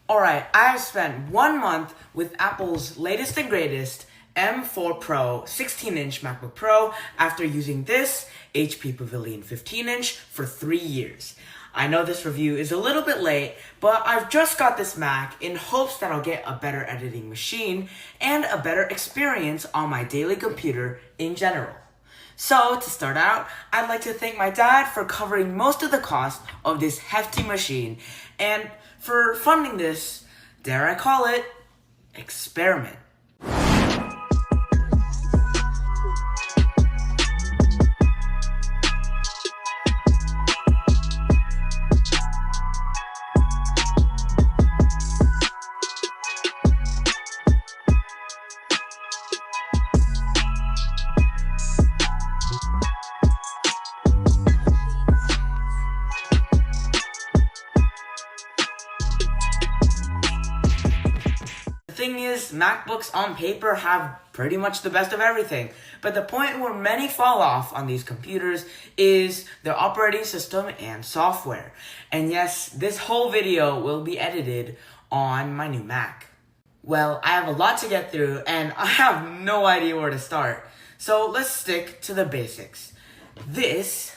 Alright, I have spent 1 month with Apple's latest and greatest M4 Pro 16-inch MacBook Pro after using this HP Pavilion 15-inch for 3 years. I know this review is a little bit late, but I've just got this Mac in hopes that I'll get a better editing machine and a better experience on my daily computer in general. So, to start out, I'd like to thank my dad for covering most of the cost of this hefty machine and for funding this, dare I call it, experiment. The thing is, MacBooks on paper have pretty much the best of everything, but the point where many fall off on these computers is their operating system and software. And yes, this whole video will be edited on my new Mac. Well, I have a lot to get through and I have no idea where to start, so let's stick to the basics. This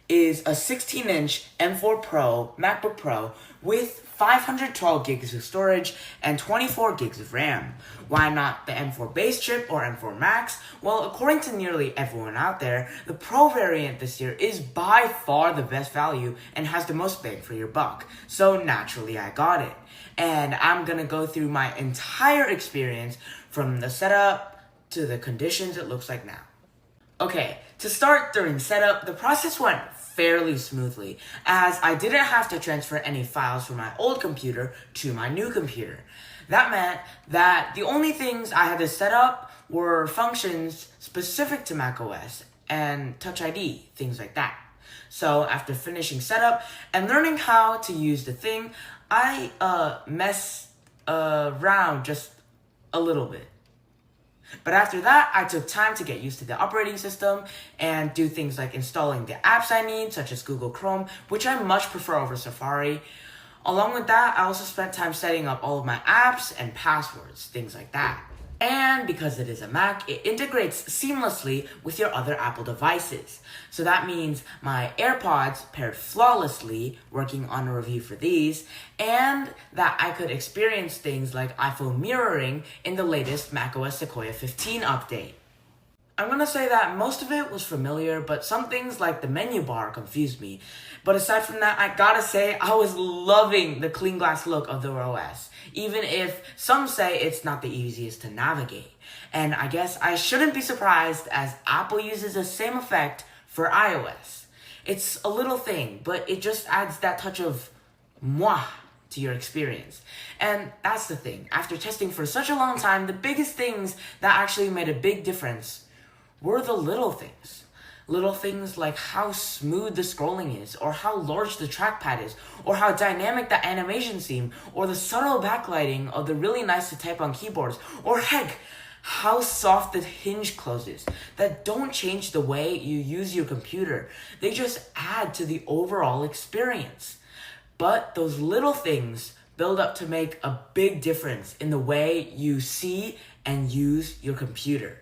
is a 16-inch M4 Pro MacBook Pro with 512 gigs of storage and 24 gigs of RAM. Why not the M4 base chip or M4 Max? Well, according to nearly everyone out there, the Pro variant this year is by far the best value and has the most bang for your buck. So naturally I got it. And I'm gonna go through my entire experience from the setup to the conditions it looks like now. Okay, to start, during setup, the process went fairly smoothly, as I didn't have to transfer any files from my old computer to my new computer. That meant that the only things I had to set up were functions specific to macOS and Touch ID, things like that. So after finishing setup and learning how to use the thing, I messed around just a little bit. But after that, I took time to get used to the operating system and do things like installing the apps I need, such as Google Chrome, which I much prefer over Safari. Along with that, I also spent time setting up all of my apps and passwords, things like that. And because it is a Mac, it integrates seamlessly with your other Apple devices. So that means my AirPods paired flawlessly, working on a review for these, and that I could experience things like iPhone mirroring in the latest macOS Sequoia 15 update. I'm gonna say that most of it was familiar, but some things like the menu bar confused me. But aside from that, I gotta say I was loving the clean glass look of the OS, even if some say it's not the easiest to navigate. And I guess I shouldn't be surprised, as Apple uses the same effect for iOS. It's a little thing, but it just adds that touch of mwah to your experience. And that's the thing, after testing for such a long time, the biggest things that actually made a big difference were the little things. Little things like how smooth the scrolling is, or how large the trackpad is, or how dynamic the animations seem, or the subtle backlighting of the really nice to type on keyboards, or heck, how soft the hinge closes, that don't change the way you use your computer. They just add to the overall experience. But those little things build up to make a big difference in the way you see and use your computer.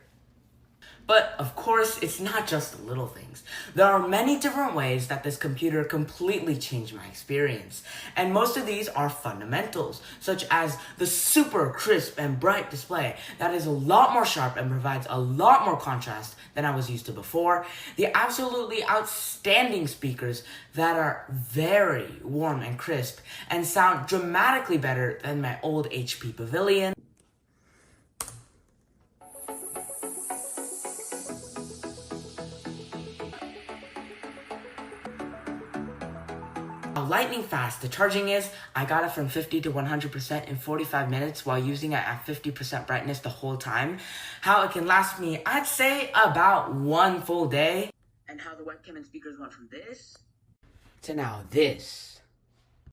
But of course, it's not just the little things. There are many different ways that this computer completely changed my experience. And most of these are fundamentals, such as the super crisp and bright display that is a lot more sharp and provides a lot more contrast than I was used to before. The absolutely outstanding speakers that are very warm and crisp and sound dramatically better than my old HP Pavilion. How lightning fast the charging is. I got it from 50 to 100% in 45 minutes while using it at 50% brightness the whole time. How it can last me, I'd say, about 1 full day. And how the webcam and speakers went from this to now this.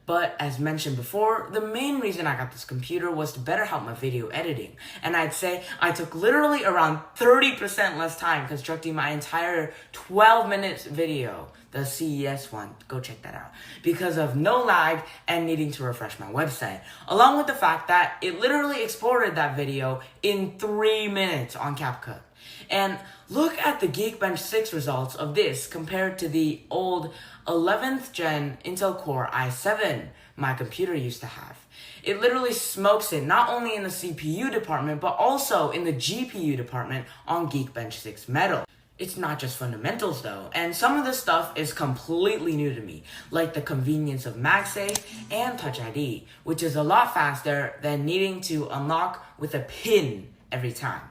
But as mentioned before, the main reason I got this computer was to better help my video editing. And I'd say I took literally around 30% less time constructing my entire 12 minutes video the CES one, go check that out, because of no lag and needing to refresh my website, along with the fact that it literally exported that video in 3 minutes on CapCut. And look at the Geekbench 6 results of this compared to the old 11th gen Intel Core i7 my computer used to have. It literally smokes it not only in the CPU department, but also in the GPU department on Geekbench 6 Metal. It's not just fundamentals though, and some of this stuff is completely new to me, like the convenience of MagSafe and Touch ID, which is a lot faster than needing to unlock with a pin every time.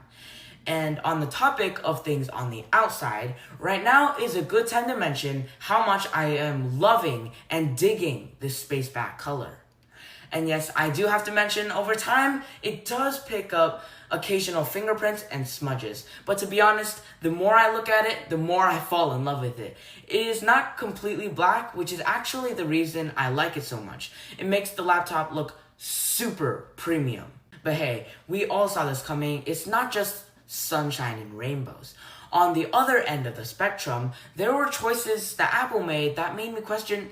And on the topic of things on the outside, right now is a good time to mention how much I am loving and digging this space back color. And yes, I do have to mention, over time, it does pick up occasional fingerprints and smudges. But to be honest, the more I look at it, the more I fall in love with it. It is not completely black, which is actually the reason I like it so much. It makes the laptop look super premium. But hey, we all saw this coming. It's not just sunshine and rainbows. On the other end of the spectrum, there were choices that Apple made that made me question,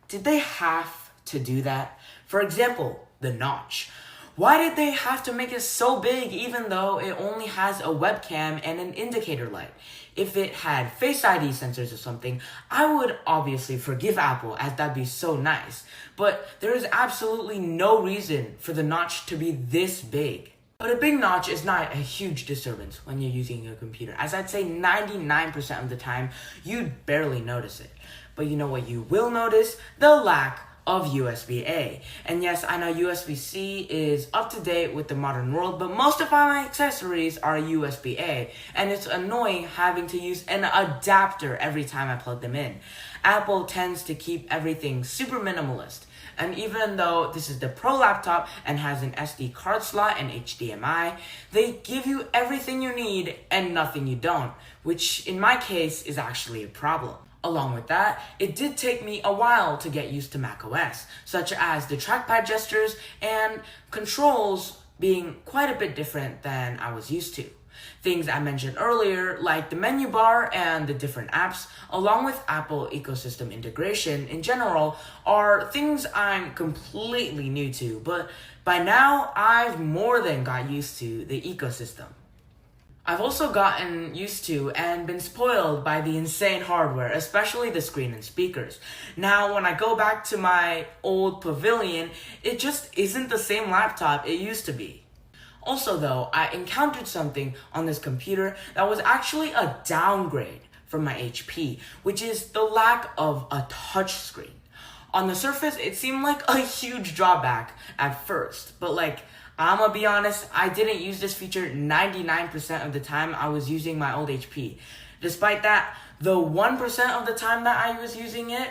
did they have to do that? For example, the notch. Why did they have to make it so big even though it only has a webcam and an indicator light? If it had Face ID sensors or something, I would obviously forgive Apple, as that'd be so nice. But there is absolutely no reason for the notch to be this big. But a big notch is not a huge disturbance when you're using your computer, as I'd say 99% of the time, you'd barely notice it. But you know what you will notice? The lack of USB-A. And yes, I know USB-C is up to date with the modern world, but most of my accessories are USB-A, and it's annoying having to use an adapter every time I plug them in. Apple tends to keep everything super minimalist. And even though this is the Pro laptop and has an SD card slot and HDMI, they give you everything you need and nothing you don't, which in my case is actually a problem. Along with that, it did take me a while to get used to macOS, such as the trackpad gestures and controls being quite a bit different than I was used to. Things I mentioned earlier, like the menu bar and the different apps, along with Apple ecosystem integration in general, are things I'm completely new to, but by now I've more than got used to the ecosystem. I've also gotten used to and been spoiled by the insane hardware, especially the screen and speakers. Now, when I go back to my old Pavilion, it just isn't the same laptop it used to be. Also though, I encountered something on this computer that was actually a downgrade from my HP, which is the lack of a touchscreen. On the surface, it seemed like a huge drawback at first, but I'm gonna be honest, I didn't use this feature 99% of the time I was using my old HP. Despite that, the 1% of the time that I was using it,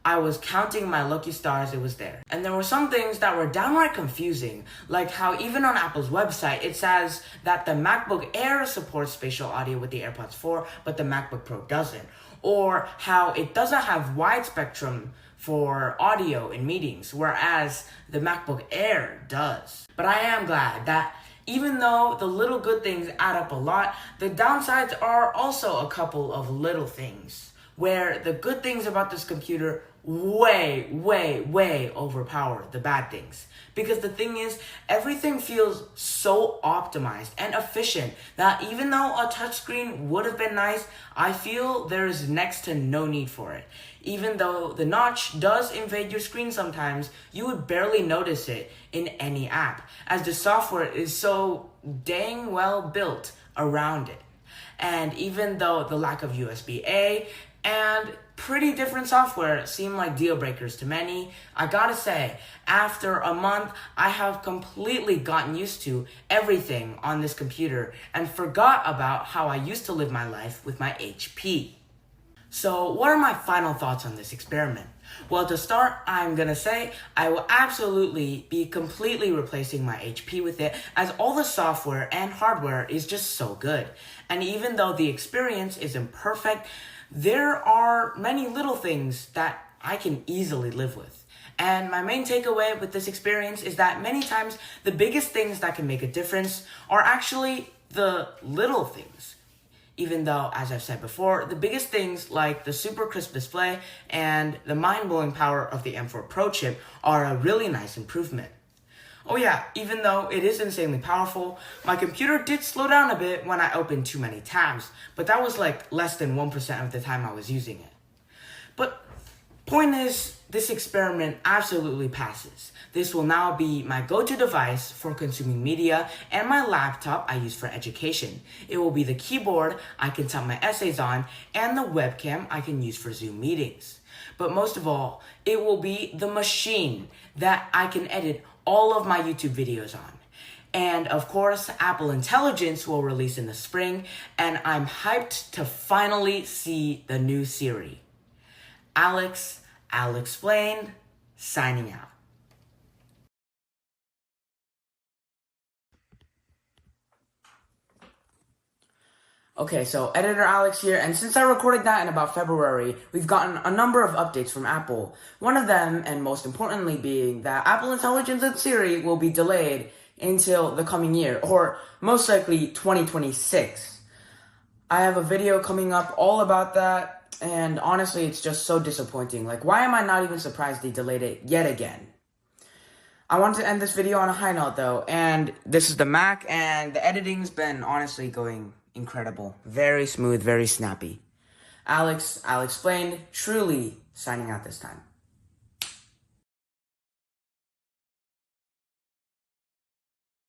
I was counting my lucky stars it was there. And there were some things that were downright confusing, like how even on Apple's website, it says that the MacBook Air supports spatial audio with the AirPods 4, but the MacBook Pro doesn't. Or how it doesn't have wide spectrum for audio in meetings, whereas the MacBook Air does. But I am glad that even though the little good things add up a lot, the downsides are also a couple of little things, where the good things about this computer way overpower the bad things. Because the thing is, everything feels so optimized and efficient that even though a touchscreen would have been nice, I feel there is next to no need for it. Even though the notch does invade your screen sometimes, you would barely notice it in any app, as the software is so dang well built around it. And even though the lack of USB-A and pretty different software seem like deal breakers to many, I gotta say, after a month, I have completely gotten used to everything on this computer and forgot about how I used to live my life with my HP. So what are my final thoughts on this experiment? Well, to start, I'm gonna say I will absolutely be completely replacing my HP with it, as all the software and hardware is just so good. And even though the experience isn't perfect, there are many little things that I can easily live with. And my main takeaway with this experience is that many times the biggest things that can make a difference are actually the little things. Even though, as I've said before, the biggest things like the super crisp display and the mind-blowing power of the M4 Pro chip are a really nice improvement. Oh yeah, even though it is insanely powerful, my computer did slow down a bit when I opened too many tabs, but that was like less than 1% of the time I was using it. But point is, this experiment absolutely passes. This will now be my go-to device for consuming media and my laptop I use for education. It will be the keyboard I can type my essays on and the webcam I can use for Zoom meetings. But most of all, it will be the machine that I can edit all of my YouTube videos on. And of course, Apple Intelligence will release in the spring, and I'm hyped to finally see the new Siri. Alex, I'll explain, signing out. Okay, so Editor Alex here, and since I recorded that in about February, we've gotten a number of updates from Apple. One of them, and most importantly, being that Apple Intelligence and Siri will be delayed until the coming year, or most likely 2026. I have a video coming up all about that, and honestly, it's just so disappointing. Like, why am I not even surprised they delayed it yet again? I want to end this video on a high note, though, and this is the Mac, and the editing's been honestly going incredible. Very smooth, very snappy. Alex, I'll explain, truly signing out this time.